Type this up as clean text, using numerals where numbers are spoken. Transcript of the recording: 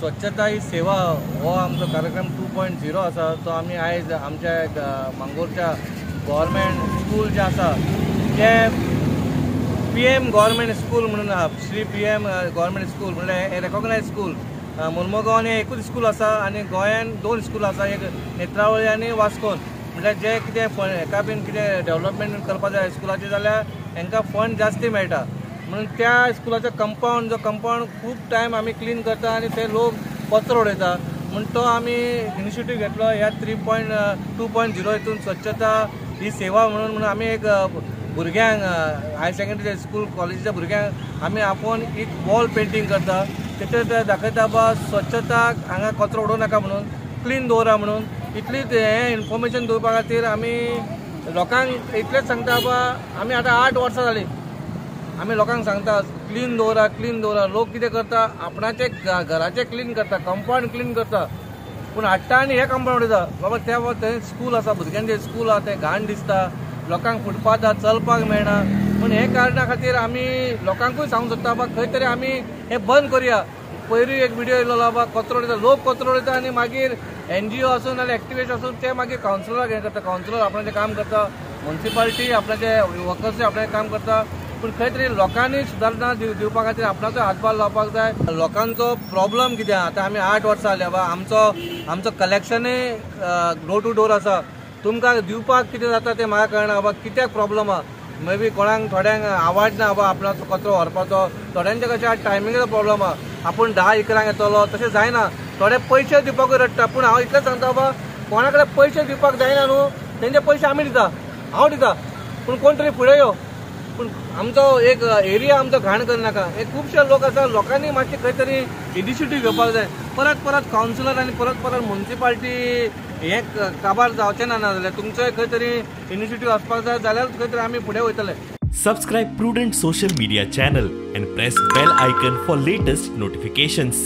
स्वच्छता ही सेवा हो आमचो कार्यक्रम 2.0 आसा तो आमी आयज आमच्या मांगोरच्या गव्हर्मेंट स्कूल जे आसा ते PM गव्हर्मेंट स्कूल म्हणून आहा श्री PM गव्हर्मेंट स्कूल म्हणल्यार हे रेकॉग्नायज स्कूल मुर्मुगांवान एकूच स्कूल आसा आनी गोंयान 2 स्कूल आसा एक नेत्रावळी आनी वास्कोन म्हणल्यार जे कितें हेका बीन कितें डेव्हलपमेंट करपा जाय स्कुलाचें जाल्यार हांकां फंड जास्ती मेळटा म्हणून त्या स्कुलाचो कंपाऊंड खूब टायम आमी क्लीन करता आनी ते लोक कचरो उडयता म्हणून तो आमी इनिशिएटीव घेतलो ह्या 2.0 हितून स्वच्छता ही सेवा म्हणून आमी एक भुरग्यांक हायर सेकंडरी स्कूल कॉलेजीच्या भुरग्यांक आमी आपोवन एक वॉल पेंटींग करता तेचेर दाखयता बा स्वच्छताक हांगा कचरो उडोवं नाका म्हणून क्लीन दवरा म्हणून इतलीच हे इन्फॉर्मेशन दिवपा खातीर आमी लोकांक इतलेंच सांगता बा आमी आतां 8 वर्सां जालीं आमी लोकांक सांगता क्लीन दवरा लोक कितें करता आपणाचे घराचे क्लीन करता कंपाऊंड क्लीन करता पूण हाडटा आनी हे कंपाऊंड उडयता बाबा थंय स्कूल आसा भुरग्यांचें स्कूल आसा तें घाण दिसता लोकांक फुटपाथार चलपाक मेळना पूण हे कारणां खातीर आमी लोकांकूय सांगूंक सोदता बा खंय तरी आमी हे बंद करुया पयलीं एक व्हिडिओ येयलो बा कचरो उडयता लोक कचरो उडयता आनी मागीर NGO आसूं नाल्यार एक्टिविस्ट आसूं ते मागीर कावन्सिलराक हें करता कावन्सिलर आपणाचें काम करता म्युनिसिपालिटी आपणाचे वर्कर्स आपणाचें काम करता पूण खंय तरी लोकांनी सुदारणा दिवपा खातीर आपणाचो हातभार लावपाक जाय लोकांचो प्रॉब्लम कितें आतां आमी 8 वर्सां जाल्या बा आमचो कलेक्शनूय डोर टू डोर आसा तुमकां दिवपाक कितें जाता तें म्हाका कळना बाबा कित्याक प्रॉब्लम आहा मे बी थोड्यांक आवड ना बाबा आपणाचो कचरो व्हरपाचो थोड्यांचे कशें टायमिंगाचो प्रॉब्लम आहा आपूण 10 एकरांक येतलो तशें जायना थोडे पयशे दिवपाकूय रडटा पूण हांव इतलेंच सांगता बाबा कोणा कडेन पयशे दिवपाक जायना न्हू तेंचे पयशे आमी दिता हांव दिता पूण कोण तरी फुडें यो पूण आमचो एक एरिया आमचो घाण करनाका हे खुबशे लोक आसा लोकांनी मातशें खंय तरी इनिशिएटीव घेवपाक जाय परत कावन्सिलर आनी परत म्युनिसिपालिटी हे काबार जावचें ना जाल्यार तुमचोय खंय तरी इनिशिएटीव आसपाक जाय जाल्यार खंय तरी आमी फुडें वयतले. Subscribe Prudent social media channel and press bell icon for latest notifications.